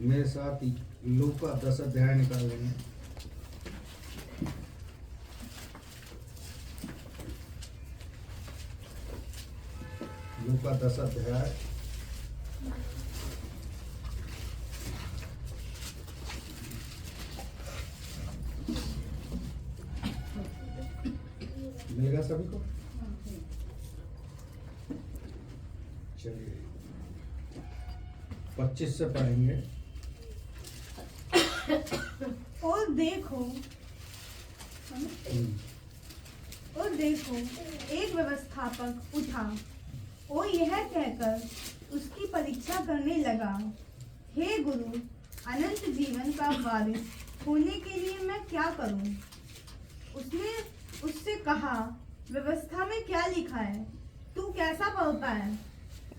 मेरे साथ लूका 10 अध्याय निकाल लेंगे। लूका 10 अध्याय मिलेगा सभी को। चलिए 25 से पढ़ेंगे। और देखो एक व्यवस्थापक उठा और यह कहकर उसकी परीक्षा करने लगा, हे गुरु, अनंत जीवन का वारिस होने के लिए मैं क्या करूं? उसने उससे कहा, व्यवस्था में क्या लिखा है, तू कैसा पढ़ता है?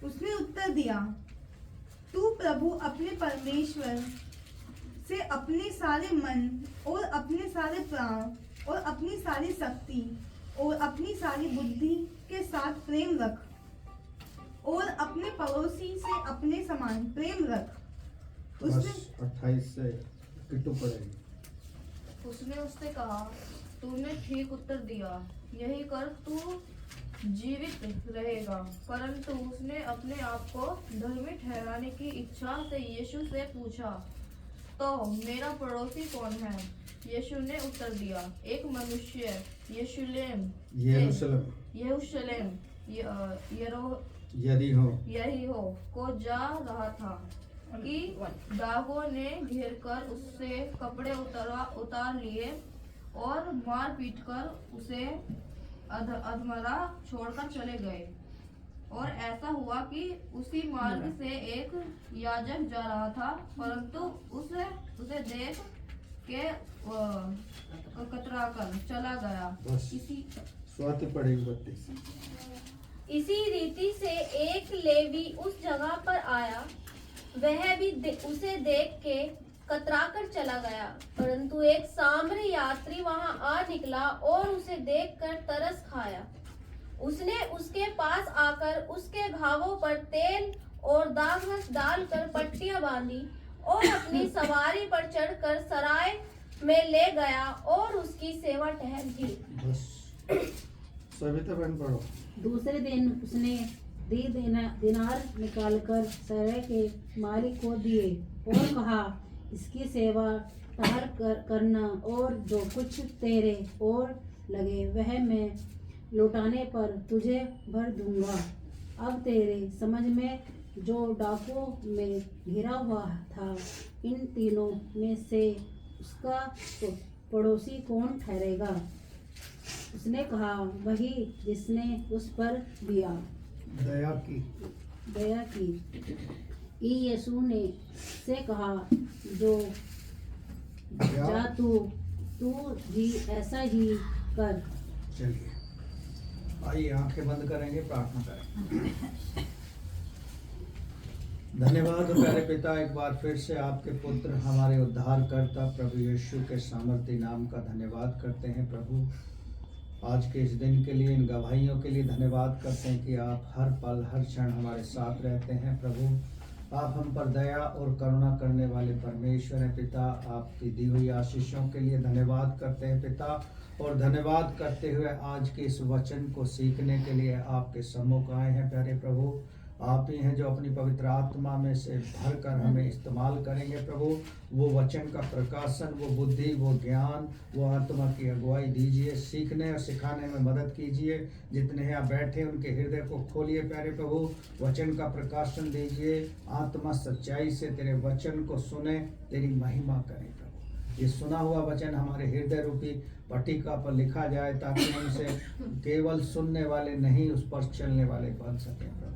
उसने उत्तर दिया, तू प्रभु अपने परमेश्वर से अपने सारे मन और अपने सारे प्राण और अपनी सारी शक्ति और अपनी सारी बुद्धि के साथ प्रेम रख और अपने पड़ोसी से अपने समान प्रेम रख। उसने 28 से किट्टू पढ़ेगी। उसने उससे कहा, तूने ठीक उत्तर दिया, यही कर तू जीवित रहेगा। परंतु उसने अपने आप को धर्मी ठहराने की इच्छा से यीशु से पूछा, तो मेरा पड़ोसी कौन है? यीशु ने उत्तर दिया, एक मनुष्य यरूशलेम यरीहो को जा रहा था कि डाकुओं ने घेरकर उससे कपड़े उतार लिए और मार पीट कर उसे अधमरा छोड़कर चले गए। और ऐसा हुआ कि उसी मार्ग से एक याजक जा रहा था, परंतु उसे देख के कतराकर चला गया। स्वाति पढ़ेगी 32। इसी रीति से एक लेवी उस जगह पर आया, वह भी उसे देख के कतराकर चला गया। परंतु एक सामरी यात्री वहां आ निकला और उसे देखकर तरस खाया। उसने उसके पास आकर उसके घावों पर तेल और दागरस डालकर पट्टियां बांधी और अपनी सवारी पर चढ़कर सराय में ले गया और उसकी सेवा ठहर गई। सविता बहन पढ़ो। दूसरे दिन उसने दिनार निकालकर सराय के मालिक को दिए और कहा, इसकी सेवा टहल करना और जो कुछ तेरे और लगे वह मैं लौटाने पर तुझे भर दूंगा। अब तेरे समझ में जो डाकुओं में घिरा हुआ था, इन तीनों में से उसका पड़ोसी कौन ठहरेगा? उसने कहा, वही जिसने उस पर दया की। यीशु ने से कहा, जो जा तू भी ऐसा ही कर। चलिए आइए आंखें बंद करेंगे, प्रार्थना करेंगे। धन्यवाद प्यारे पिता, एक बार फिर से आपके पुत्र हमारे उद्धारकर्ता प्रभु यीशु के सामर्थ्य नाम का धन्यवाद करते हैं। प्रभु आज के इस दिन के लिए, इन गवाहियों के लिए धन्यवाद करते हैं कि आप हर पल हर क्षण हमारे साथ रहते हैं। प्रभु आप हम पर दया और करुणा करने वाले परमेश्वर हैं। पिता आपकी दी हुई आशीषों के लिए धन्यवाद करते हैं पिता, और धन्यवाद करते हुए आज के इस वचन को सीखने के लिए आपके सम्मुख आए हैं। प्यारे प्रभु आप ही हैं जो अपनी पवित्र आत्मा में से भरकर हमें इस्तेमाल करेंगे। प्रभु वो वचन का प्रकाशन, वो बुद्धि, वो ज्ञान, वो आत्मा की अगुवाई दीजिए। सीखने और सिखाने में मदद कीजिए। जितने यहाँ बैठे उनके हृदय को खोलिए प्यारे प्रभु, वचन का प्रकाशन दीजिए। आत्मा सच्चाई से तेरे वचन को सुने, तेरी महिमा करें प्रभु। ये सुना हुआ वचन हमारे हृदय रूपी पट्टिका पर लिखा जाए, ताकि हमसे केवल सुनने वाले नहीं, उस पर चलने वाले बन सकें प्रभु।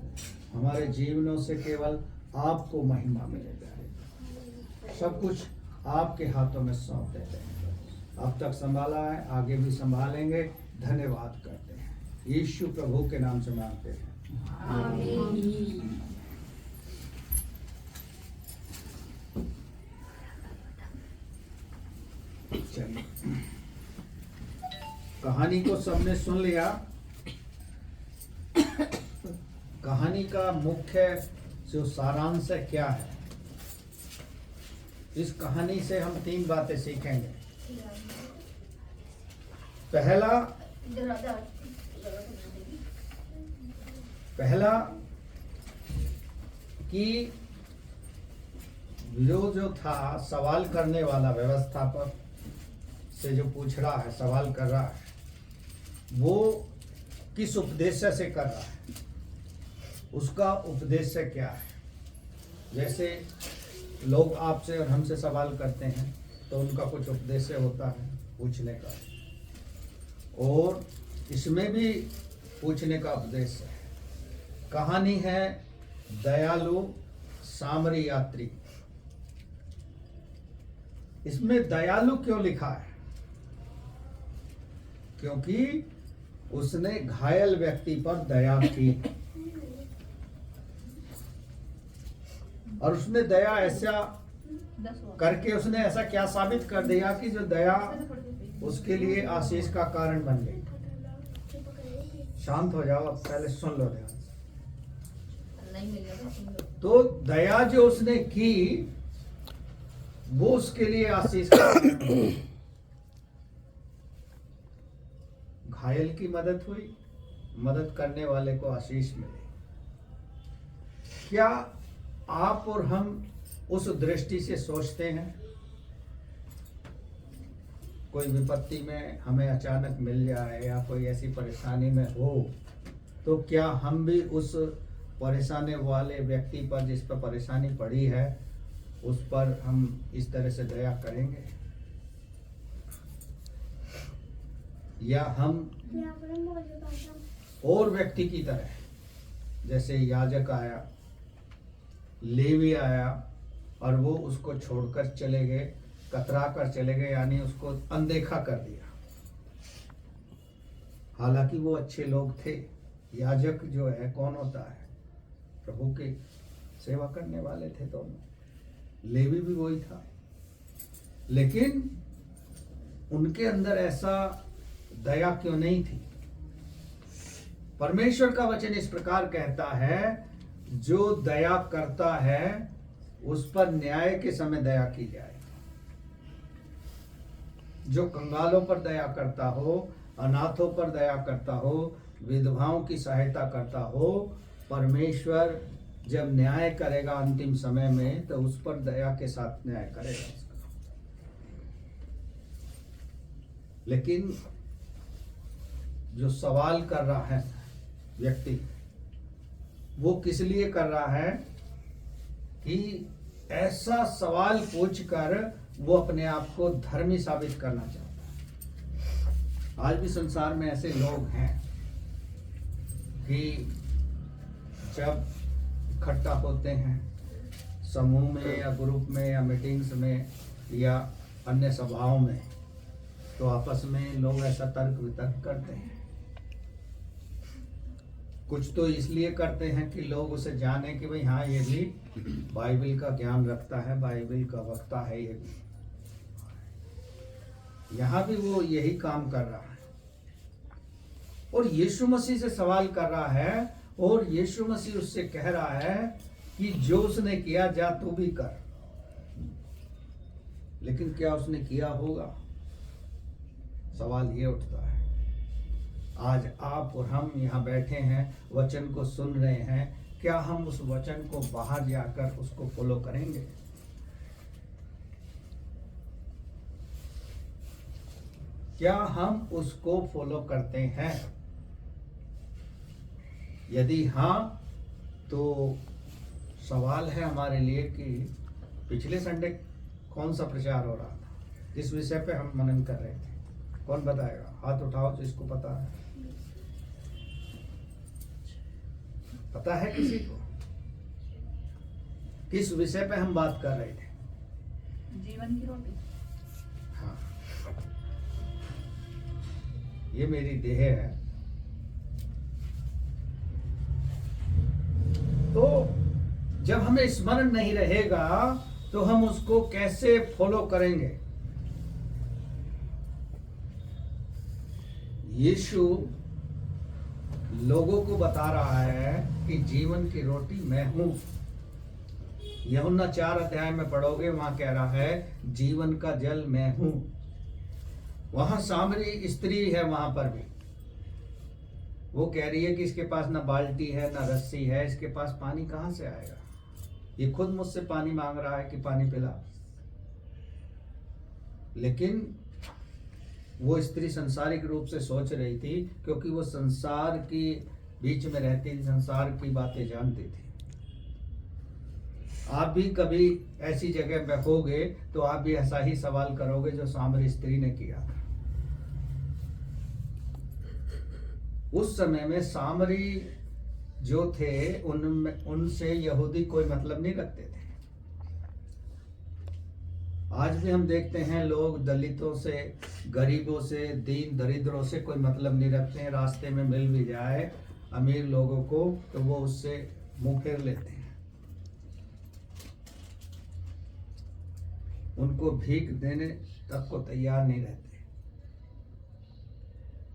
हमारे जीवनों से केवल आपको महिमा मिले प्यारे। सब कुछ आपके हाथों में सौंप देते हैं। अब तक संभाला है, आगे भी संभालेंगे। धन्यवाद करते हैं, यीशु प्रभु के नाम से मांगते हैं, आमीन। चलिए, कहानी को सबने सुन लिया। कहानी का मुख्य जो सारांश है क्या है? इस कहानी से हम 3 बातें सीखेंगे। पहला कि जो था सवाल करने वाला व्यवस्थापक से जो पूछ रहा है, सवाल कर रहा है, वो किस उद्देश्य से कर रहा है, उसका उद्देश्य क्या है। जैसे लोग आपसे और हमसे सवाल करते हैं तो उनका कुछ उद्देश्य होता है पूछने का, और इसमें भी पूछने का उद्देश्य है। कहानी है दयालु सामरी यात्री। इसमें दयालु क्यों लिखा है? क्योंकि उसने घायल व्यक्ति पर दया की, और उसने दया ऐसा करके उसने ऐसा क्या साबित कर दिया कि जो दया उसके लिए आशीष का कारण बन गई। शांत हो जाओ, अब पहले सुन लो ध्यान से। तो दया जो उसने की वो उसके लिए आशीष का कारण बनी। घायल की मदद हुई, मदद करने वाले को आशीष मिली। क्या आप और हम उस दृष्टि से सोचते हैं? कोई विपत्ति में हमें अचानक मिल जाए या कोई ऐसी परेशानी में हो, तो क्या हम भी उस परेशानी वाले व्यक्ति पर, जिस पर परेशानी पड़ी है, उस पर हम इस तरह से दया करेंगे? या हम और व्यक्ति की तरह, जैसे याजक आया, लेवी आया और वो उसको छोड़कर चले गए, कतरा कर चले गए, यानी उसको अनदेखा कर दिया। हालांकि वो अच्छे लोग थे। याजक जो है कौन होता है? प्रभु की सेवा करने वाले थे दोनों। लेवी भी वही था, लेकिन उनके अंदर ऐसा दया क्यों नहीं थी? परमेश्वर का वचन इस प्रकार कहता है, जो दया करता है उस पर न्याय के समय दया की जाए। जो कंगालों पर दया करता हो, अनाथों पर दया करता हो, विधवाओं की सहायता करता हो, परमेश्वर जब न्याय करेगा अंतिम समय में, तो उस पर दया के साथ न्याय करेगा। लेकिन जो सवाल कर रहा है व्यक्ति, वो किस लिए कर रहा है? कि ऐसा सवाल पूछकर वो अपने आप को धर्मी साबित करना चाहता है। आज भी संसार में ऐसे लोग हैं कि जब इकट्ठा होते हैं समूह में या ग्रुप में या मीटिंग्स में या अन्य सभाओं में, तो आपस में लोग ऐसा तर्क वितर्क करते हैं। कुछ तो इसलिए करते हैं कि लोग उसे जाने कि भाई हाँ, ये भी बाइबल का ज्ञान रखता है, बाइबल का वक्ता है। ये भी यहाँ भी वो यही काम कर रहा है और यीशु मसीह से सवाल कर रहा है, और यीशु मसीह उससे कह रहा है कि जो उसने किया जा तू भी कर। लेकिन क्या उसने किया होगा? सवाल ये उठता है। आज आप और हम यहाँ बैठे हैं, वचन को सुन रहे हैं, क्या हम उस वचन को बाहर जाकर उसको फॉलो करेंगे? क्या हम उसको फॉलो करते हैं? यदि हाँ, तो सवाल है हमारे लिए कि पिछले संडे कौन सा प्रचार हो रहा था, जिस विषय पे हम मनन कर रहे थे? कौन बताएगा? हाथ उठाओ जिसको पता है। पता है किसी को? किस विषय पे हम बात कर रहे थे? जीवन की रोटी। हाँ, ये मेरी देह है। तो जब हमें स्मरण नहीं रहेगा तो हम उसको कैसे फॉलो करेंगे? यीशु लोगों को बता रहा है कि जीवन की रोटी मैं हूं। यूहन्ना 4 अध्याय में पढ़ोगे, वहां कह रहा है जीवन का जल मैं हूं। वहां सामरी स्त्री है, वहां पर भी वो कह रही है कि इसके पास ना बाल्टी है ना रस्सी है, इसके पास पानी कहां से आएगा। ये खुद मुझसे पानी मांग रहा है कि पानी पिला। लेकिन वो स्त्री संसारिक रूप से सोच रही थी, क्योंकि वो संसार की बीच में रहती थी, संसार की बातें जानती थी। आप भी कभी ऐसी जगह में होगे तो आप भी ऐसा ही सवाल करोगे जो सामरी स्त्री ने किया। उस समय में सामरी जो थे उनसे यहूदी कोई मतलब नहीं रखते थे। आज भी हम देखते हैं लोग दलितों से, गरीबों से, दीन दरिद्रों से कोई मतलब नहीं रखते हैं। रास्ते में मिल भी जाए अमीर लोगों को तो वो उससे मुंह फेर लेते हैं, उनको भीख देने तक को तैयार नहीं रहते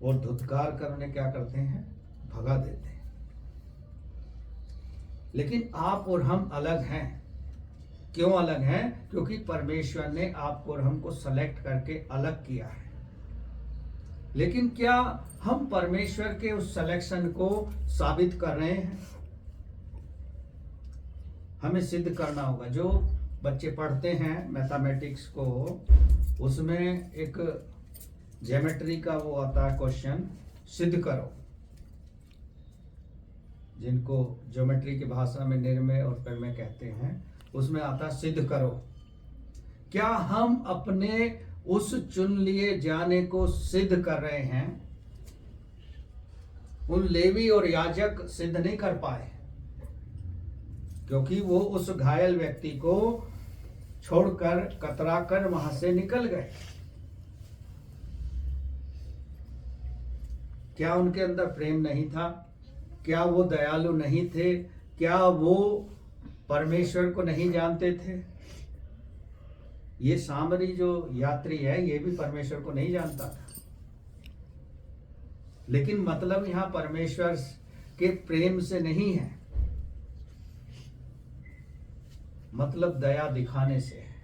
और धुतकार कर उन्हें क्या करते हैं, भगा देते हैं। लेकिन आप और हम अलग हैं। क्यों अलग हैं? क्योंकि परमेश्वर ने आपको और हमको सेलेक्ट करके अलग किया है। लेकिन क्या हम परमेश्वर के उस सिलेक्शन को साबित कर रहे हैं? हमें सिद्ध करना होगा। जो बच्चे पढ़ते हैं मैथमेटिक्स को, उसमें एक ज्योमेट्री का वो आता है क्वेश्चन, सिद्ध करो, जिनको ज्योमेट्री की भाषा में निर्मेय और परिमेय कहते हैं, उसमें आता सिद्ध करो। क्या हम अपने उस चुन लिए जाने को सिद्ध कर रहे हैं? उन लेवी और याजक सिद्ध नहीं कर पाए, क्योंकि वो उस घायल व्यक्ति को छोड़कर कतरा कर वहां से निकल गए। क्या उनके अंदर प्रेम नहीं था? क्या वो दयालु नहीं थे? क्या वो परमेश्वर को नहीं जानते थे? ये सामरी जो यात्री है, ये भी परमेश्वर को नहीं जानता था। लेकिन मतलब यहां परमेश्वर के प्रेम से नहीं है, मतलब दया दिखाने से है।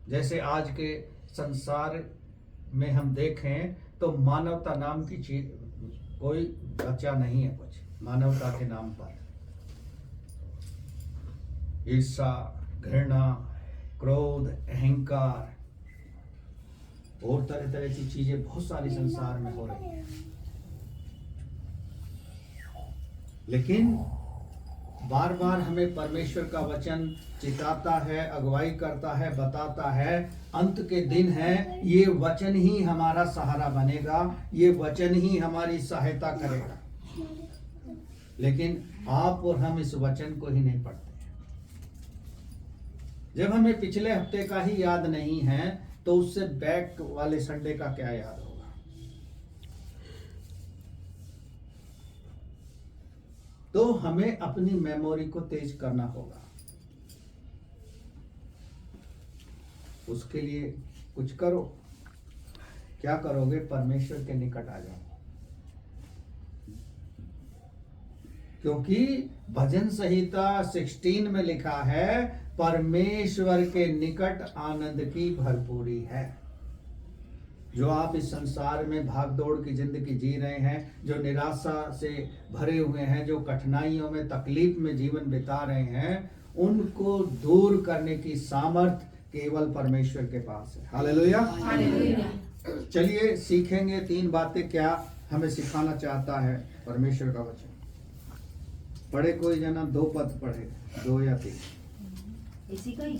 जैसे आज के संसार में हम देखें तो मानवता नाम की चीज कोई बचा नहीं है। कुछ मानवता के नाम पर ईर्ष्या, घृणा, क्रोध, अहंकार और तरह तरह की चीजें बहुत सारी संसार में हो रही हैं। लेकिन बार बार हमें परमेश्वर का वचन चिताता है, अगुवाई करता है, बताता है अंत के दिन है, ये वचन ही हमारा सहारा बनेगा, ये वचन ही हमारी सहायता करेगा। लेकिन आप और हम इस वचन को ही नहीं पढ़ते। जब हमें पिछले हफ्ते का ही याद नहीं है तो उससे बैक वाले संडे का क्या याद होगा? तो हमें अपनी मेमोरी को तेज करना होगा। उसके लिए कुछ करो। क्या करोगे? परमेश्वर के निकट आ जाओ। क्योंकि भजन संहिता 16 में लिखा है, परमेश्वर के निकट आनंद की भरपूरी है। जो आप इस संसार में भागदौड़ की जिंदगी जी रहे हैं, जो निराशा से भरे हुए हैं, जो कठिनाइयों में, तकलीफ में जीवन बिता रहे हैं, उनको दूर करने की सामर्थ केवल परमेश्वर के पास है। हालेलुया। चलिए सीखेंगे 3 बातें क्या हमें सिखाना चाहता है परमेश्वर का वचन। पढ़े कोई जना 2 पद पढ़े, 2 या 3 इसी का ही।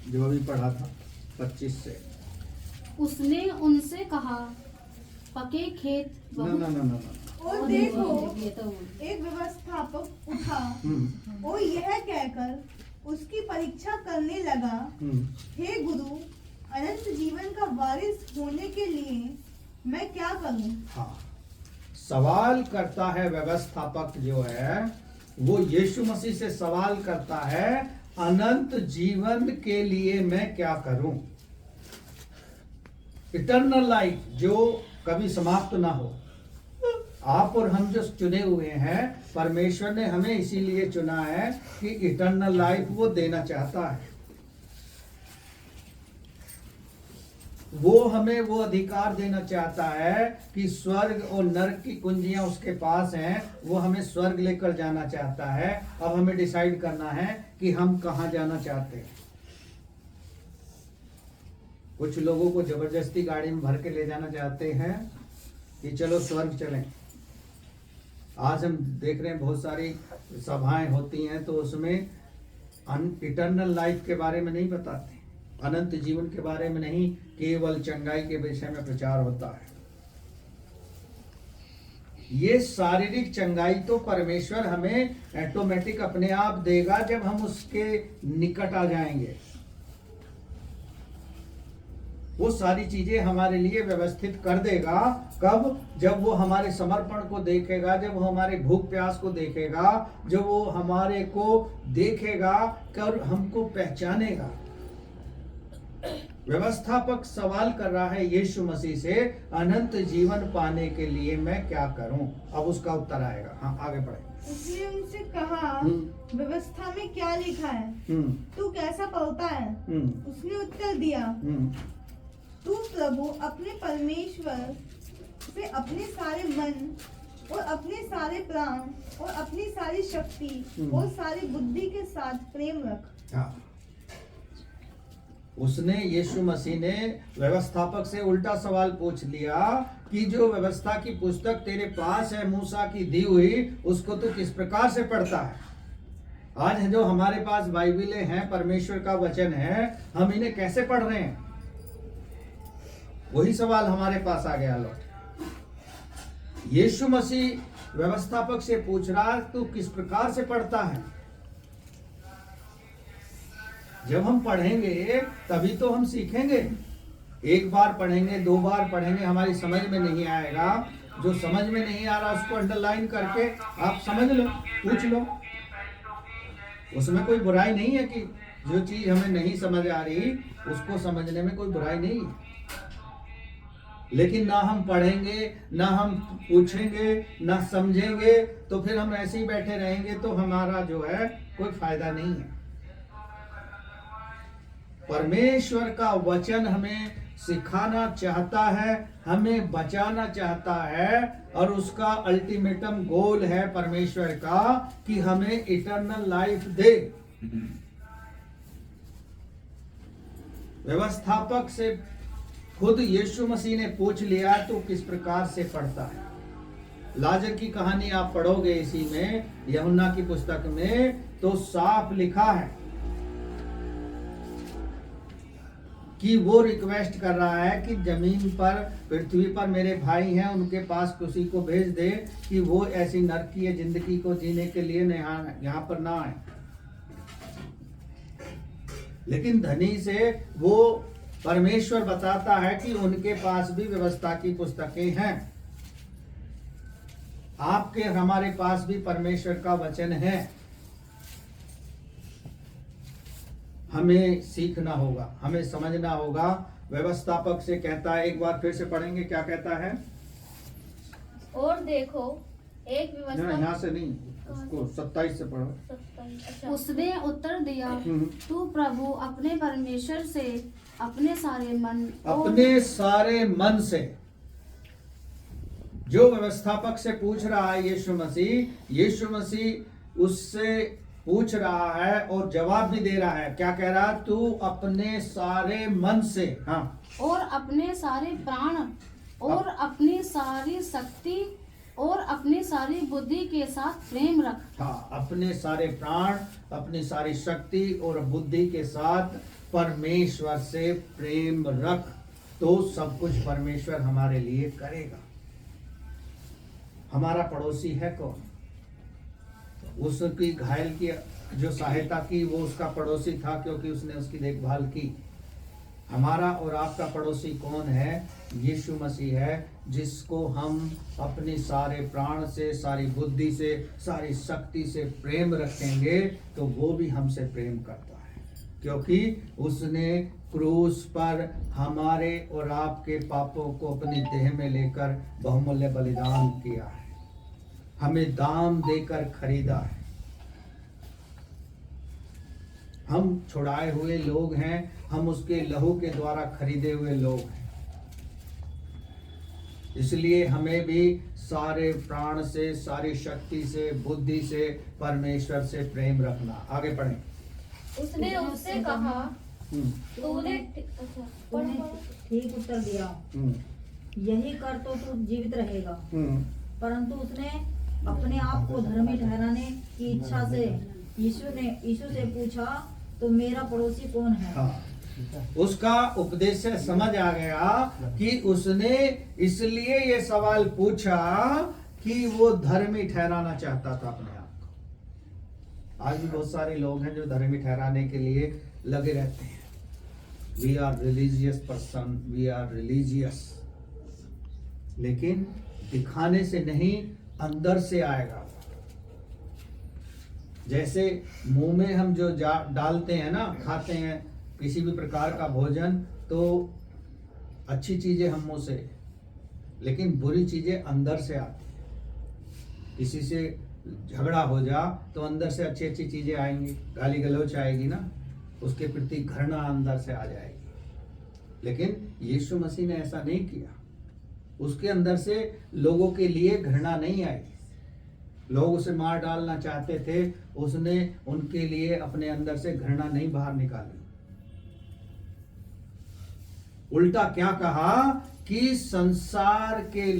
जो अभी पढ़ा था 25 से। उसने उनसे कहा, पके खेत ना। और देखो ये तो एक व्यवस्थापक उठा और यह कहकर उसकी परीक्षा करने लगा, हे गुरु, अनंत जीवन का वारिस होने के लिए मैं क्या करूं? हाँ, सवाल करता है व्यवस्थापक जो है, वो यीशु मसीह से सवाल करता है, अनंत जीवन के लिए मैं क्या करूं? इटर्नल लाइफ जो कभी समाप्त ना हो। आप और हम जो चुने हुए हैं, परमेश्वर ने हमें इसीलिए चुना है कि इटर्नल लाइफ वो देना चाहता है। वो हमें वो अधिकार देना चाहता है कि स्वर्ग और नरक की कुंजियां उसके पास हैं। वो हमें स्वर्ग लेकर जाना चाहता है। अब हमें डिसाइड करना है कि हम कहां जाना चाहते हैं। कुछ लोगों को जबरदस्ती गाड़ी में भर के ले जाना चाहते हैं कि चलो स्वर्ग चलें। आज हम देख रहे हैं बहुत सारी सभाएं होती हैं, तो उसमें इटर्नल लाइफ के बारे में नहीं बताते, अनंत जीवन के बारे में नहीं, केवल चंगाई के विषय में प्रचार होता है। ये शारीरिक चंगाई तो परमेश्वर हमें ऑटोमेटिक अपने आप देगा जब हम उसके निकट आ जाएंगे। वो सारी चीजें हमारे लिए व्यवस्थित कर देगा। कब? जब वो हमारे समर्पण को देखेगा, जब वो हमारे भूख प्यास को देखेगा, जब वो हमारे को देखेगा और हमको पहचानेगा। व्यवस्थापक सवाल कर रहा है यीशु मसीह से, अनंत जीवन पाने के लिए मैं क्या करूं? अब उसका उत्तर आएगा। हाँ, आगे बढ़े। उसने उनसे कहा, व्यवस्था में क्या लिखा है? तू कैसा पढ़ता है? उसने उत्तर दिया, तू प्रभु अपने परमेश्वर से अपने सारे मन और अपने सारे प्राण और अपनी सारी शक्ति और सारी बुद्धि के साथ प्रेम रख। हाँ। उसने, यीशु मसीह ने व्यवस्थापक से उल्टा सवाल पूछ लिया कि जो व्यवस्था की पुस्तक तेरे पास है, मूसा की दी हुई, उसको तू किस प्रकार से पढ़ता है? आज जो हमारे पास बाइबलें हैं, परमेश्वर का वचन है, हम इन्हें कैसे पढ़ रहे हैं? वही सवाल हमारे पास आ गया लौट। यीशु मसीह व्यवस्थापक से पूछ रहा, तू किस प्रकार से पढ़ता है? जब हम पढ़ेंगे तभी तो हम सीखेंगे। एक बार पढ़ेंगे, दो बार पढ़ेंगे, हमारी समझ में नहीं आएगा। जो समझ में नहीं आ रहा उसको अंडरलाइन करके आप समझ लो, पूछ लो। उसमें कोई बुराई नहीं है कि जो चीज हमें नहीं समझ आ रही उसको समझने में कोई बुराई नहीं है। लेकिन ना हम पढ़ेंगे, ना हम पूछेंगे, ना समझेंगे, तो फिर हम ऐसे ही बैठे रहेंगे, तो हमारा जो है कोई फायदा नहीं है। परमेश्वर का वचन हमें सिखाना चाहता है, हमें बचाना चाहता है, और उसका अल्टीमेटम गोल है परमेश्वर का कि हमें इटर्नल लाइफ दे। व्यवस्थापक से खुद यीशु मसीह ने पूछ लिया, तो किस प्रकार से पढ़ता है? लाजर की कहानी आप पढ़ोगे इसी में, यूहन्ना की पुस्तक में, तो साफ लिखा है कि वो रिक्वेस्ट कर रहा है कि जमीन पर, पृथ्वी पर मेरे भाई हैं, उनके पास किसी को भेज दे कि वो ऐसी नरकीय जिंदगी को जीने के लिए यहाँ पर ना आए। लेकिन धनी से वो परमेश्वर बताता है कि उनके पास भी व्यवस्था की पुस्तकें हैं। आपके हमारे पास भी परमेश्वर का वचन है। हमें सीखना होगा, हमें समझना होगा। व्यवस्थापक से कहता है, एक बार फिर से पढ़ेंगे, क्या कहता है? और देखो, एक व्यवस्था, यहाँ से नहीं, उसको 27 से पढ़ो। 27, अच्छा। उसने उत्तर दिया, तू प्रभु अपने परमेश्वर से अपने सारे मन से, जो व्यवस्थापक से पूछ रहा है यीशु मसीह उससे पूछ रहा है और जवाब भी दे रहा है। क्या कह रहा है? तू अपने सारे मन से, हाँ, और अपने सारे प्राण और अपनी सारी शक्ति और अपनी सारी बुद्धि के साथ प्रेम रख। हाँ, अपने सारे प्राण, अपनी सारी शक्ति और बुद्धि के साथ परमेश्वर से प्रेम रख, तो सब कुछ परमेश्वर हमारे लिए करेगा। हमारा पड़ोसी है कौन? उसकी घायल की जो सहायता की वो उसका पड़ोसी था, क्योंकि उसने उसकी देखभाल की। हमारा और आपका पड़ोसी कौन है? यीशु मसीह है, जिसको हम अपने सारे प्राण से, सारी बुद्धि से, सारी शक्ति से प्रेम रखेंगे, तो वो भी हमसे प्रेम करता है, क्योंकि उसने क्रूस पर हमारे और आपके पापों को अपनी देह में लेकर बहुमूल्य बलिदान किया है। हमें दाम देकर खरीदा है। हम छुड़ाए हुए लोग हैं, हम उसके लहू के द्वारा खरीदे हुए लोग हैं। इसलिए हमें भी सारे प्राण से, सारी शक्ति से, बुद्धि से, परमेश्वर से प्रेम रखना। आगे पढ़ें। उसने उससे कहा, तूने ठीक उत्तर दिया, यही कर तो तू जीवित रहेगा। परंतु उसने अपने आप को धर्मी ठहराने की इच्छा से यीशु से पूछा, तो मेरा पड़ोसी कौन है? हाँ, उसका उपदेश से समझ आ गया कि उसने इसलिए ये सवाल पूछा कि वो धर्मी ठहराना चाहता था अपने आप को। आज भी बहुत सारे लोग हैं जो धर्मी ठहराने के लिए लगे रहते हैं। We are religious person, we are religious, लेकिन दिखाने से नहीं, अंदर से आएगा। जैसे मुंह में हम जो डालते हैं ना, खाते हैं किसी भी प्रकार का भोजन, तो अच्छी चीजें हम मुंह से, लेकिन बुरी चीजें अंदर से आती हैं। किसी से झगड़ा हो जा तो अंदर से अच्छी अच्छी चीजें आएंगी, गाली गलौच आएगी ना, उसके प्रति घृणा अंदर से आ जाएगी। लेकिन यीशु मसीह ने ऐसा नहीं किया। उसके अंदर से लोगों के लिए घृणा नहीं आई। लोग उसे मार डालना चाहते थे, उसने उनके लिए अपने अंदर से घृणा नहीं बाहर निकाली। उल्टा क्या कहा कि संसार के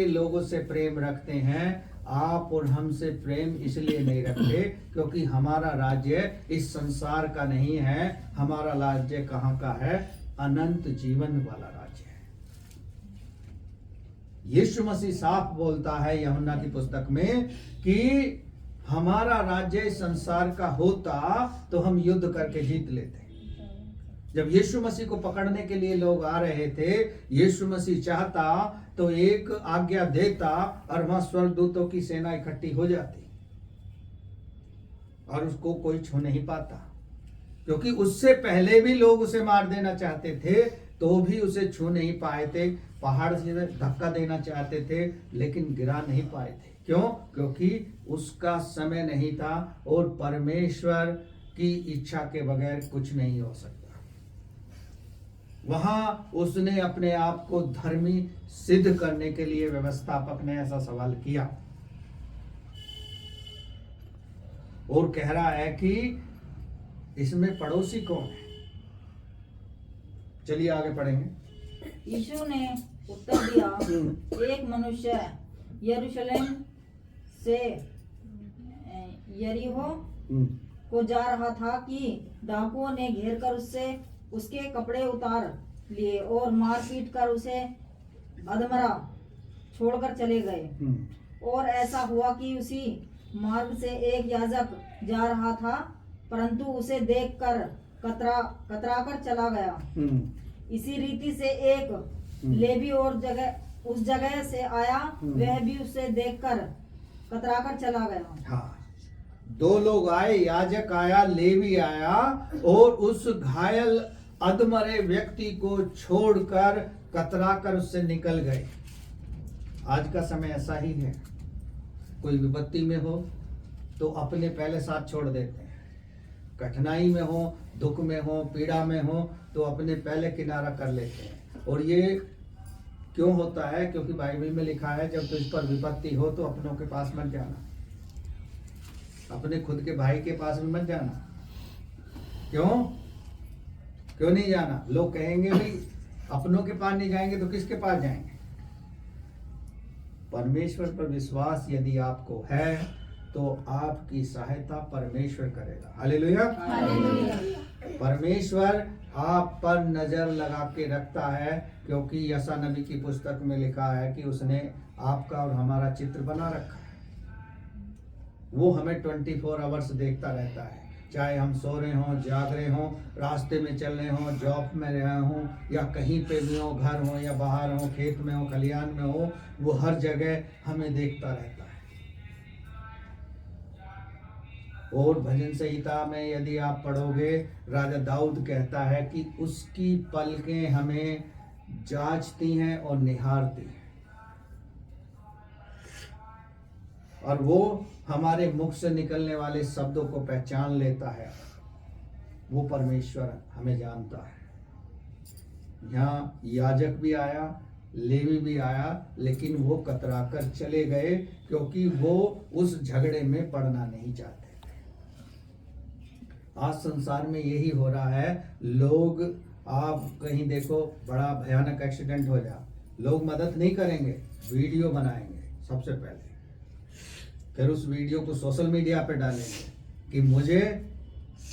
लोगों से प्रेम रखते हैं, आप और हमसे प्रेम इसलिए नहीं रखते क्योंकि हमारा राज्य इस संसार का नहीं है। हमारा राज्य कहाँ का है? अनंत जीवन वाला राज्य है। यीशु मसीह साफ बोलता है यूहन्ना की पुस्तक में कि हमारा राज्य इस संसार का होता तो हम युद्ध करके जीत लेते। जब यीशु मसीह को पकड़ने के लिए लोग आ रहे थे, यीशु मसीह चाहता तो एक आज्ञा देता और वहां स्वर्गदूतों की सेना इकट्ठी हो जाती और उसको कोई छू नहीं पाता, क्योंकि उससे पहले भी लोग उसे मार देना चाहते थे तो भी उसे छू नहीं पाए थे। पहाड़ से धक्का देना चाहते थे लेकिन गिरा नहीं पाए थे। क्यों? क्योंकि उसका समय नहीं था और परमेश्वर की इच्छा के बगैर कुछ नहीं हो सकता। वहां उसने अपने आप को धर्मी सिद्ध करने के लिए व्यवस्थापक ने ऐसा सवाल किया और कह रहा है कि इसमें पड़ोसी कौन है। चलिए आगे पढ़ेंगे। यीशु ने उत्तर दिया, एक मनुष्य यरूशलेम से यरीहो को जा रहा था कि डाकुओं ने घेर कर उसके कपड़े उतार लिए और मार पीट कर उसे अधमरा छोड़कर चले गए। और ऐसा हुआ कि उसी मार्ग से एक याजक जा रहा था, परंतु उसे देखकर कतरा कर चला गया। इसी रीति से एक लेवी और उस जगह से आया, वह भी उसे देखकर कतरा कर चला गया। हाँ, दो लोग आए, याजक आया, लेवी आया और उस घायल अधमरे व्यक्ति को छोड़कर कतरा कर उससे निकल गए। आज का समय ऐसा ही है। कोई विपत्ति में हो तो अपने पहले साथ छोड़ देते हैं, कठिनाई में हो, दुख में हो, पीड़ा में हो तो अपने पहले किनारा कर लेते हैं। और ये क्यों होता है? क्योंकि बाइबल में लिखा है जब तुझ पर विपत्ति हो तो अपनों के पास मत जाना, अपने खुद के भाई के पास भी मत जाना। क्यों नहीं जाना? लोग कहेंगे भाई अपनों के पास नहीं जाएंगे तो किसके पास जाएंगे? परमेश्वर पर विश्वास यदि आपको है तो आपकी सहायता परमेश्वर करेगा। हालेलुया। परमेश्वर आप पर नजर लगा के रखता है, क्योंकि यशा नबी की पुस्तक में लिखा है कि उसने आपका और हमारा चित्र बना रखा है। वो हमें 24 आवर्स देखता रहता है, चाहे हम सो रहे हों, जाग रहे हों, रास्ते में चल रहे हों, जॉब में रहे हों या कहीं पे भी हो, घर हो या बाहर हो, खेत में हो, खलिहान में हो, वो हर जगह हमें देखता रहता है। और भजन संहिता में यदि आप पढ़ोगे, राजा दाऊद कहता है कि उसकी पलकें हमें जांचती हैं और निहारती हैं। और वो हमारे मुख से निकलने वाले शब्दों को पहचान लेता है, वो परमेश्वर हमें जानता है। यहाँ याजक भी आया, लेवी भी आया, लेकिन वो कतराकर चले गए क्योंकि वो उस झगड़े में पड़ना नहीं चाहते थे। आज संसार में यही हो रहा है। लोग, आप कहीं देखो बड़ा भयानक एक्सीडेंट हो जाए, लोग मदद नहीं करेंगे, वीडियो बनाएंगे सबसे पहले, फिर उस वीडियो को सोशल मीडिया पे डालेंगे कि मुझे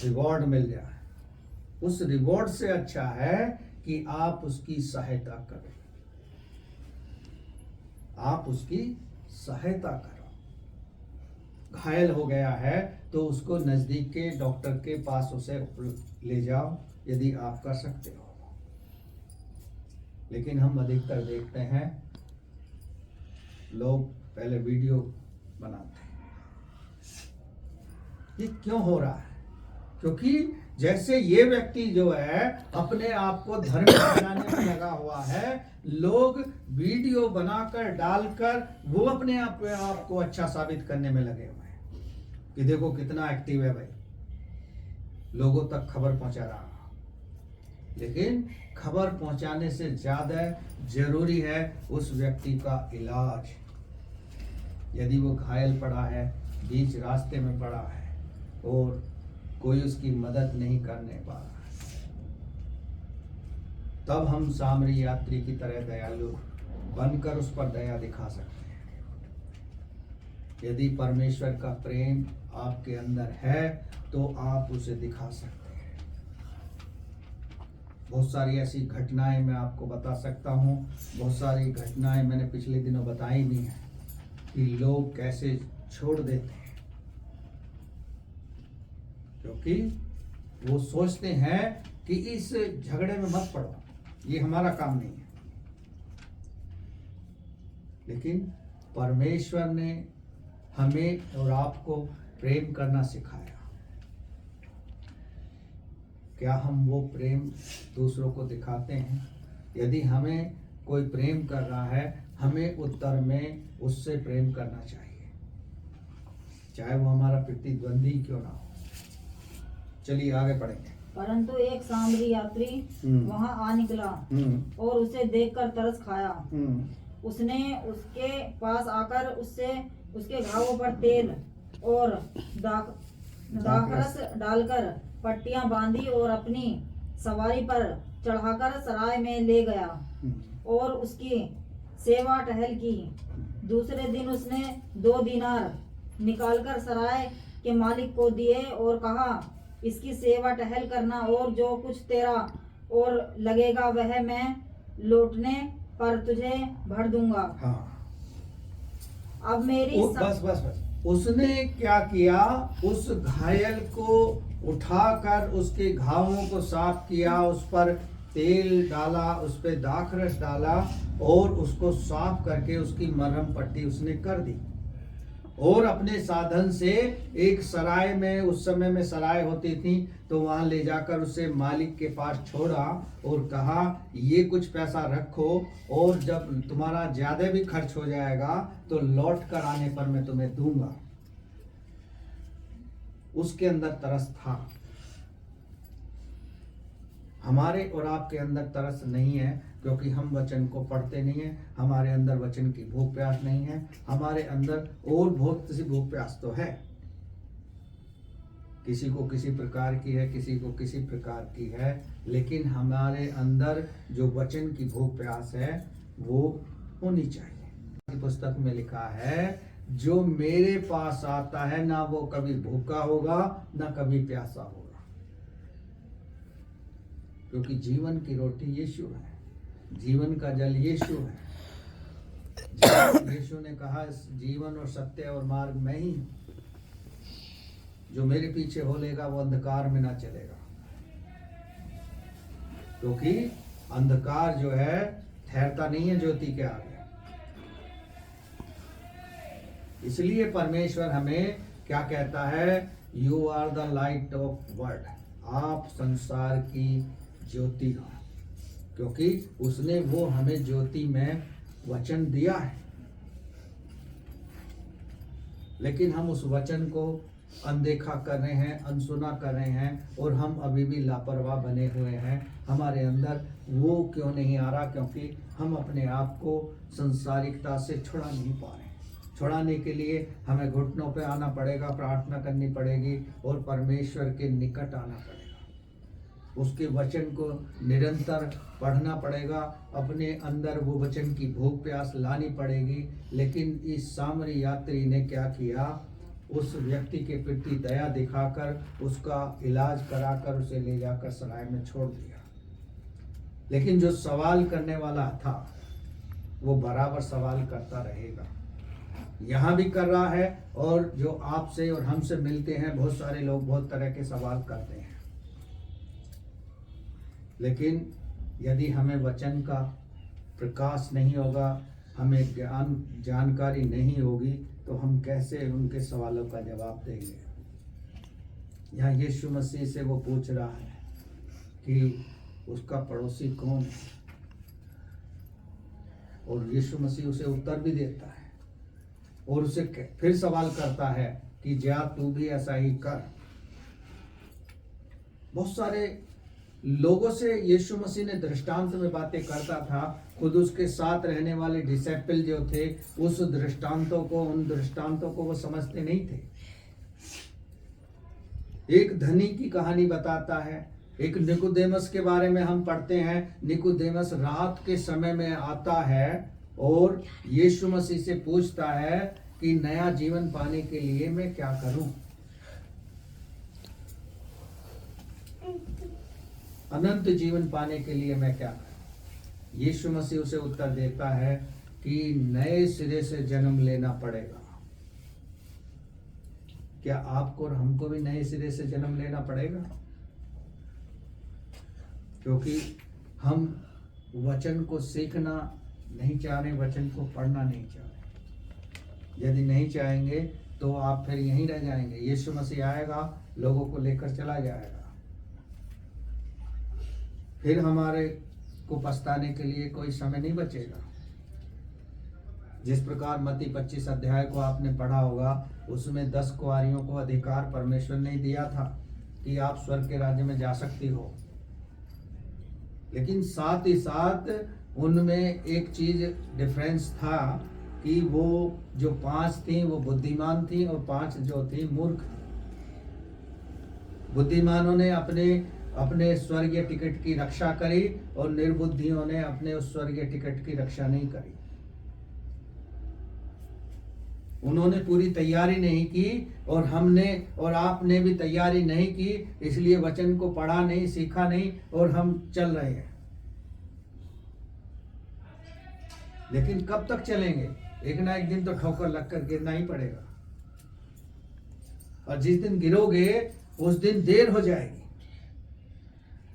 रिवॉर्ड मिल जाए। उस रिवॉर्ड से अच्छा है कि आप उसकी सहायता करो, आप उसकी सहायता करो। घायल हो गया है तो उसको नजदीक के डॉक्टर के पास उसे ले जाओ, यदि आप कर सकते हो। लेकिन हम अधिकतर देखते हैं लोग पहले वीडियो बनाते हैं। ये क्यों हो रहा है? क्योंकि जैसे ये व्यक्ति जो है अपने आप को धर्म बनाने में लगा हुआ है, लोग वीडियो बनाकर डालकर वो अपने आप को अच्छा साबित करने में लगे हुए हैं कि देखो कितना एक्टिव है भाई, लोगों तक खबर पहुंचा रहा। लेकिन खबर पहुंचाने से ज्यादा जरूरी है उस व्यक्ति का इलाज। यदि वो घायल पड़ा है, बीच रास्ते में पड़ा है और कोई उसकी मदद नहीं करने पा रहा है, तब हम सामरी यात्री की तरह दयालु बनकर उस पर दया दिखा सकते हैं। यदि परमेश्वर का प्रेम आपके अंदर है तो आप उसे दिखा सकते हैं। बहुत सारी ऐसी घटनाएं मैं आपको बता सकता हूँ, बहुत सारी घटनाएं मैंने पिछले दिनों बताई भी हैं कि लोग कैसे छोड़ देते हैं क्योंकि वो सोचते हैं कि इस झगड़े में मत पड़ो, ये हमारा काम नहीं है। लेकिन परमेश्वर ने हमें और आपको प्रेम करना सिखाया। क्या हम वो प्रेम दूसरों को दिखाते हैं? यदि हमें कोई प्रेम कर रहा है, हमें उत्तर में उससे प्रेम करना चाहिए, चाहे वो हमारा प्रतिद्वंदी क्यों ना हो। चलिए आगे पढ़ेंगे। परंतु एक सामरी यात्री वहां आ निकला और उसे देखकर तरस खाया। उसने उसके पास आकर उससे उसके घावों पर तेल और दाखरस डालकर पट्टियां बांधी और अपनी सवारी पर चढ़ाकर सराय में ले गया और उसकी सेवा टहल की। दूसरे दिन उसने 2 दीनार निकालकर सराय के मालिक को दिए और कहा, इसकी सेवा टहल करना और जो कुछ तेरा और लगेगा वह मैं लौटने पर तुझे भर दूंगा। हाँ। अब मेरी बस उसने क्या किया? उस घायल को उठाकर उसके घावों को साफ किया, उस पर तेल डाला, उस पर दाखरस डाला और उसको साफ करके उसकी मरहम पट्टी उसने कर दी और अपने साधन से एक सराय में, उस समय में सराय होती थी, तो वहां ले जाकर उसे मालिक के पास छोड़ा और कहा, ये कुछ पैसा रखो और जब तुम्हारा ज्यादा भी खर्च हो जाएगा तो लौट कर आने पर मैं तुम्हें दूंगा। उसके अंदर तरस था। हमारे और आपके अंदर तरस नहीं है क्योंकि हम वचन को पढ़ते नहीं है, हमारे अंदर वचन की भूख प्यास नहीं है। हमारे अंदर और बहुत सी भूख प्यास तो है, किसी को किसी प्रकार की है, किसी को किसी प्रकार की है, लेकिन हमारे अंदर जो वचन की भूख प्यास है वो होनी चाहिए। पुस्तक में लिखा है, जो मेरे पास आता है ना वो कभी भूखा होगा ना कभी प्यासा होगा, क्योंकि जीवन की रोटी यीशु है, जीवन का जल यीशु है। यीशु ने कहा, जीवन और सत्य और मार्ग मैं ही हूं, जो मेरे पीछे हो लेगा वो अंधकार में ना चलेगा, क्योंकि अंधकार जो है ठहरता नहीं है ज्योति के आगे। इसलिए परमेश्वर हमें क्या कहता है, you are the light of world, आप संसार की ज्योति हो, क्योंकि उसने वो हमें ज्योति में वचन दिया है। लेकिन हम उस वचन को अनदेखा कर रहे हैं, अनसुना कर रहे हैं और हम अभी भी लापरवाह बने हुए हैं। हमारे अंदर वो क्यों नहीं आ रहा? क्योंकि हम अपने आप को संसारिकता से छुड़ा नहीं पा रहे। छुड़ाने के लिए हमें घुटनों पे आना पड़ेगा, प्रार्थना करनी पड़ेगी और परमेश्वर के निकट आना पड़ेगा। उसके वचन को निरंतर पढ़ना पड़ेगा, अपने अंदर वो वचन की भूख प्यास लानी पड़ेगी। लेकिन इस सामरी यात्री ने क्या किया? उस व्यक्ति के प्रति दया दिखाकर उसका इलाज कराकर उसे ले जाकर सराय में छोड़ दिया। लेकिन जो सवाल करने वाला था वो बराबर सवाल करता रहेगा। यहाँ भी कर रहा है, और जो आपसे और हमसे मिलते हैं बहुत सारे लोग बहुत तरह के सवाल करते हैं। लेकिन यदि हमें वचन का प्रकाश नहीं होगा, हमें जानकारी नहीं होगी, तो हम कैसे उनके सवालों का जवाब देंगे? यहाँ यीशु मसीह से वो पूछ रहा है कि उसका पड़ोसी कौन है, और यीशु मसीह उसे उत्तर भी देता है और उसे फिर सवाल करता है कि जा तू भी ऐसा ही कर। बहुत सारे लोगों से यीशु मसीह ने दृष्टांत में बातें करता था। खुद उसके साथ रहने वाले डिसिपल जो थे, उस उन दृष्टांतों को वो समझते नहीं थे। एक धनी की कहानी बताता है। एक निकोदेमस के बारे में हम पढ़ते हैं। निकोदेमस रात के समय में आता है और यीशु मसीह से पूछता है कि नया जीवन पाने के लिए मैं क्या करूं? अनंत जीवन पाने के लिए मैं क्या करूं? यीशु मसीह उसे उत्तर देता है कि नए सिरे से जन्म लेना पड़ेगा। क्या आपको और हमको भी नए सिरे से जन्म लेना पड़ेगा? क्योंकि हम वचन को सीखना नहीं चाह रहे, वचन को पढ़ना नहीं चाह रहे। यदि नहीं चाहेंगे तो आप फिर यहीं रह जाएंगे। यीशु मसीह आएगा, लोगों को लेकर चला जाएगा, फिर हमारे को पछताने के लिए कोई समय नहीं बचेगा। जिस प्रकार मत्ती 25 अध्याय को आपने पढ़ा होगा, उसमें 10 कुंवारियों को अधिकार परमेश्वर ने दिया था कि आप स्वर्ग के राज्य में जा सकती हो। लेकिन साथ ही साथ उनमें एक चीज डिफरेंस था कि वो जो 5 थी वो बुद्धिमान थी और 5 जो थी मूर्ख। बुद्धिमानों ने अपने स्वर्गीय टिकट की रक्षा करी और निर्बुद्धियों ने अपने उस स्वर्गीय टिकट की रक्षा नहीं करी। उन्होंने पूरी तैयारी नहीं की और हमने और आपने भी तैयारी नहीं की, इसलिए वचन को पढ़ा नहीं, सीखा नहीं और हम चल रहे हैं। लेकिन कब तक चलेंगे? एक ना एक दिन तो ठोकर लगकर गिरना ही पड़ेगा, और जिस दिन गिरोगे उस दिन देर हो जाएगी,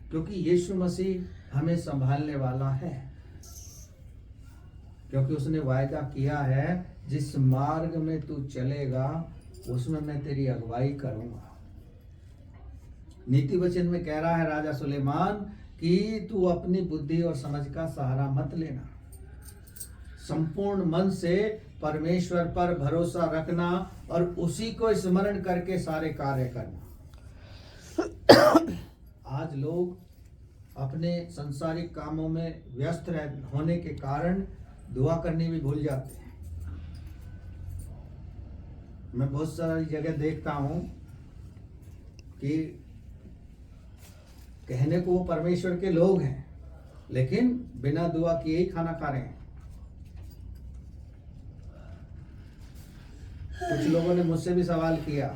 क्योंकि यीशु मसीह हमें संभालने वाला है। क्योंकि उसने वायदा किया है, जिस मार्ग में तू चलेगा उसमें मैं तेरी अगुवाई करूंगा। नीति वचन में कह रहा है राजा सुलेमान कि तू अपनी बुद्धि और समझ का सहारा मत लेना, संपूर्ण मन से परमेश्वर पर भरोसा रखना और उसी को स्मरण करके सारे कार्य करना। आज लोग अपने सांसारिक कामों में व्यस्त होने के कारण दुआ करनी भी भूल जाते हैं। मैं बहुत सारी जगह देखता हूं कि कहने को वो परमेश्वर के लोग हैं, लेकिन बिना दुआ किए ही खाना खा रहे हैं। कुछ लोगों ने मुझसे भी सवाल किया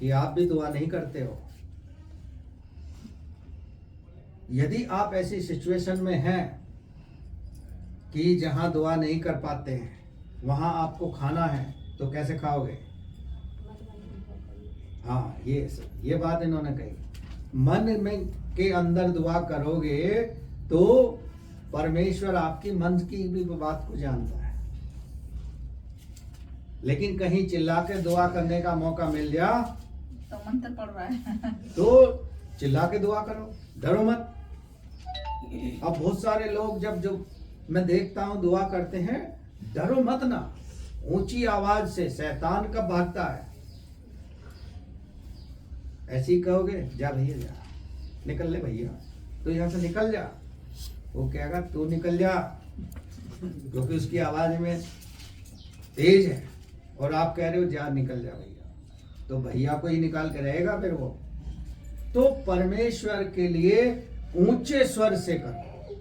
कि आप भी दुआ नहीं करते हो। यदि आप ऐसी सिचुएशन में हैं कि जहां दुआ नहीं कर पाते हैं, वहां आपको खाना है, तो कैसे खाओगे? हाँ, ये बात इन्होंने कही। मन में के अंदर दुआ करोगे तो परमेश्वर आपकी मन की भी बात को जानता है। लेकिन कहीं चिल्ला के दुआ करने का मौका मिल जा तो मंत्र पढ़ रहा है तो चिल्ला के दुआ करो, डरो मत। अब बहुत सारे लोग जब मैं देखता हूं दुआ करते हैं, डरो मत ना, ऊंची आवाज से शैतान कब भागता है? ऐसे ही कहोगे जा भैया जा, निकल ले भैया, तो यहाँ से निकल जा, वो कहेगा तू निकल जा, क्योंकि उसकी आवाज में तेज है और आप कह रहे हो जा निकल जा भैया, तो भैया को ही निकाल के रहेगा फिर वो। तो परमेश्वर के लिए ऊंचे स्वर से करो।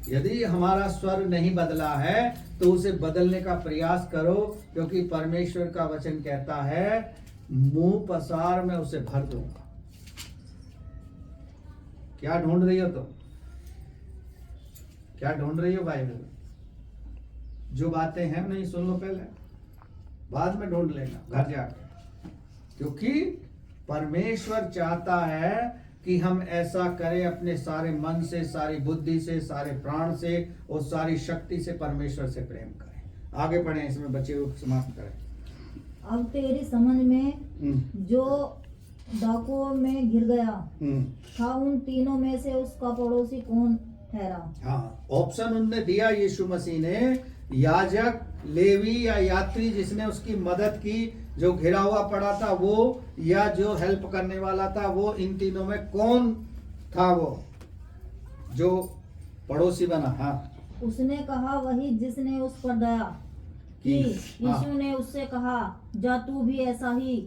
यदि हमारा स्वर नहीं बदला है तो उसे बदलने का प्रयास करो, क्योंकि परमेश्वर का वचन कहता है मुंह पसार में उसे भर दूंगा। क्या ढूंढ रही हो तुम? क्या ढूंढ रही हो बाइबल में? जो बातें हैं नहीं सुन लो पहले, बाद में ढूंढ लेना घर जाकर, क्योंकि परमेश्वर चाहता है कि हम ऐसा करें अपने सारे मन से, सारी बुद्धि से, सारे प्राण से और सारी शक्ति से परमेश्वर से प्रेम करें। आगे बढ़े, इसमें बचे हुए समाप्त करें। अब तेरी समझ में जो डाकुओं में गिर गया था, उन तीनों में से उसका पड़ोसी कौन ठहरा? हाँ, ऑप्शन उनने दिया यीशु मसीह ने, याजक, लेवी या यात्री जिसने उसकी मदद की, जो घिरा हुआ पड़ा था वो, या जो हेल्प करने वाला था वो। इन तीनों में कौन था वो जो पड़ोसी बना? हाँ, उसने कहा वही जिसने उस पर दया की। हाँ। यीशु ने उससे कहा जा तू भी ऐसा ही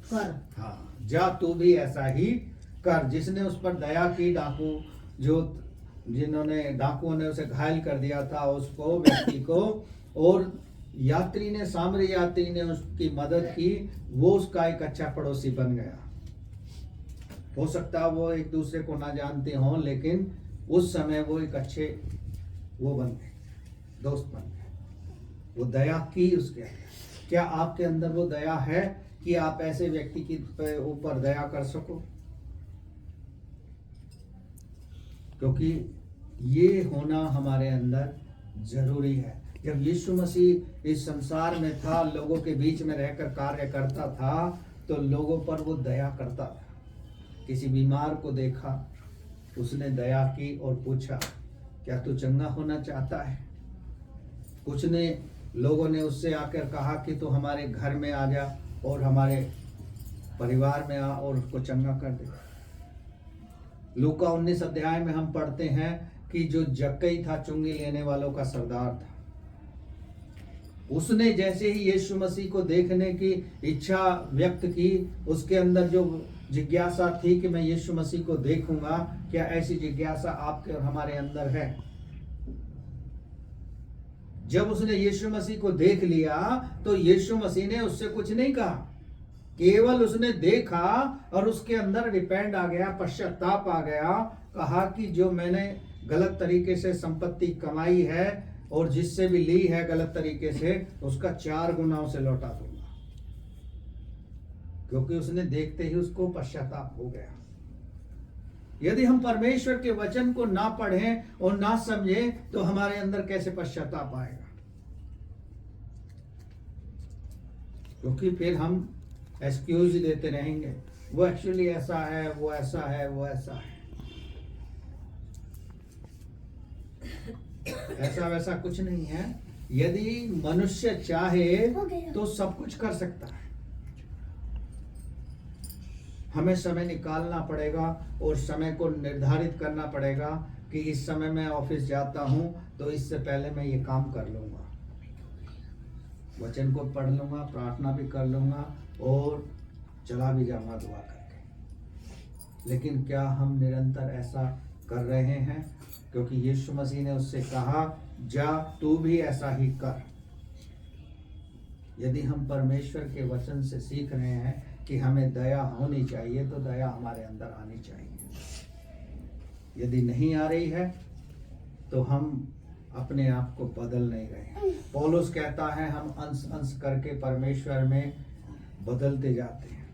कर। हाँ, जा तू भी ऐसा ही कर। जिसने उस पर दया की, डाकू जो जिन्होंने डाकुओं ने उसे घायल कर दिया था उसको, व्यक्ति को, और यात्री ने, सामरी यात्री ने उसकी मदद की, वो उसका एक अच्छा पड़ोसी बन गया। हो सकता है वो एक दूसरे को ना जानते हों, लेकिन उस समय वो एक अच्छे वो बन गए, दोस्त बन गए। वो दया की उसके अंदर। क्या आपके अंदर वो दया है कि आप ऐसे व्यक्ति के ऊपर दया कर सको? क्योंकि ये होना हमारे अंदर जरूरी है। जब यीशु मसीह इस संसार में था, लोगों के बीच में रहकर कार्य करता था, तो लोगों पर वो दया करता था। किसी बीमार को देखा, उसने दया की और पूछा क्या तू चंगा होना चाहता है? कुछ ने लोगों ने उससे आकर कहा कि तू हमारे घर में आ जा और हमारे परिवार में आ और उसको चंगा कर दे। लूका 19 अध्याय में हम पढ़ते हैं कि जो जक्कई था, चुंगी लेने वालों का सरदार था, उसने जैसे ही यीशु मसीह को देखने की इच्छा व्यक्त की, उसके अंदर जो जिज्ञासा थी कि मैं यीशु मसीह को देखूंगा, क्या ऐसी जिज्ञासा आपके और हमारे अंदर है? जब उसने यीशु मसीह को देख लिया तो यीशु मसीह ने उससे कुछ नहीं कहा, केवल उसने देखा और उसके अंदर रिपेंट आ गया, पश्चाताप आ गया। कहा कि जो मैंने गलत तरीके से संपत्ति कमाई है और जिससे भी ली है गलत तरीके से, उसका 4 गुना उसे लौटा दूंगा। क्योंकि उसने देखते ही उसको पश्चाताप हो गया। यदि हम परमेश्वर के वचन को ना पढ़ें और ना समझें तो हमारे अंदर कैसे पश्चाताप आएगा? क्योंकि फिर हम एक्सक्यूज ही देते रहेंगे, वो एक्चुअली ऐसा है, वो ऐसा है, वो ऐसा है। ऐसा वैसा कुछ नहीं है। यदि मनुष्य चाहे तो सब कुछ कर सकता है। हमें समय निकालना पड़ेगा और समय को निर्धारित करना पड़ेगा कि इस समय मैं ऑफिस जाता हूं तो इससे पहले मैं ये काम कर लूंगा, वचन को पढ़ लूंगा, प्रार्थना भी कर लूंगा और चला भी जाऊंगा दुआ करके। लेकिन क्या हम निरंतर ऐसा कर रहे हैं? क्योंकि यीशु मसीह ने उससे कहा जा तू भी ऐसा ही कर। यदि हम परमेश्वर के वचन से सीख रहे हैं कि हमें दया होनी चाहिए, तो दया हमारे अंदर आनी चाहिए। यदि नहीं आ रही है तो हम अपने आप को बदल नहीं रहे। पौलुस कहता है हम अंश अंश करके परमेश्वर में बदलते जाते हैं।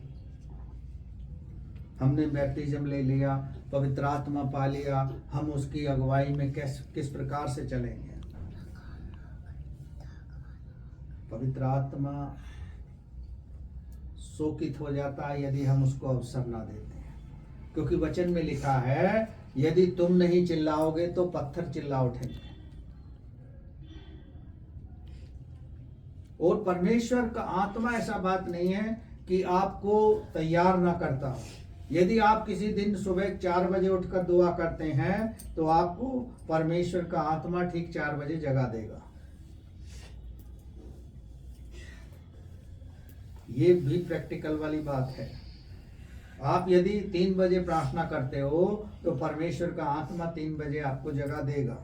हमने बैप्टिज्म ले लिया, पवित्र आत्मा पा लिया, हम उसकी अगुवाई में किस प्रकार से चलेंगे? पवित्र आत्मा शोकित हो जाता है यदि हम उसको अवसर ना देते हैं। क्योंकि वचन में लिखा है यदि तुम नहीं चिल्लाओगे तो पत्थर चिल्ला उठेंगे। और परमेश्वर का आत्मा ऐसा बात नहीं है कि आपको तैयार ना करता हो। यदि आप किसी दिन सुबह 4 बजे उठकर दुआ करते हैं तो आपको परमेश्वर का आत्मा ठीक 4 बजे जगा देगा। ये भी प्रैक्टिकल वाली बात है। आप यदि 3 बजे प्रार्थना करते हो तो परमेश्वर का आत्मा 3 बजे आपको जगा देगा।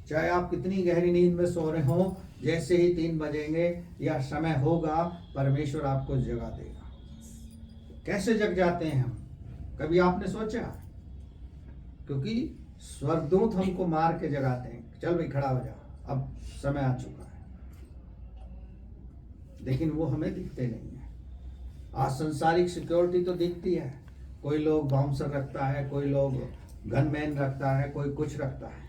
चाहे आप कितनी गहरी नींद में सो रहे हो, जैसे ही 3 बजेंगे या समय होगा परमेश्वर आपको जगा देगा। कैसे जग जाते हैं हम, कभी आपने सोचा? क्योंकि स्वर्गदूत हमको मार के जगाते हैं, चल भाई खड़ा हो जा, अब समय आ चुका है। लेकिन वो हमें दिखते नहीं है। आज संसारिक सिक्योरिटी तो दिखती है, कोई लोग बाउंसर रखता है, कोई लोग गनमैन रखता है, कोई कुछ रखता है,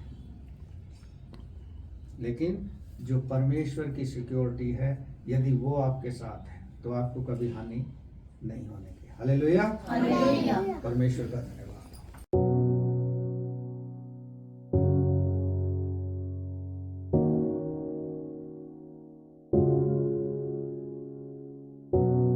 लेकिन जो परमेश्वर की सिक्योरिटी है, यदि वो आपके साथ है तो आपको कभी हानि नहीं होने की। Hallelujah, hallelujah. परमेश्वर का धन्यवाद।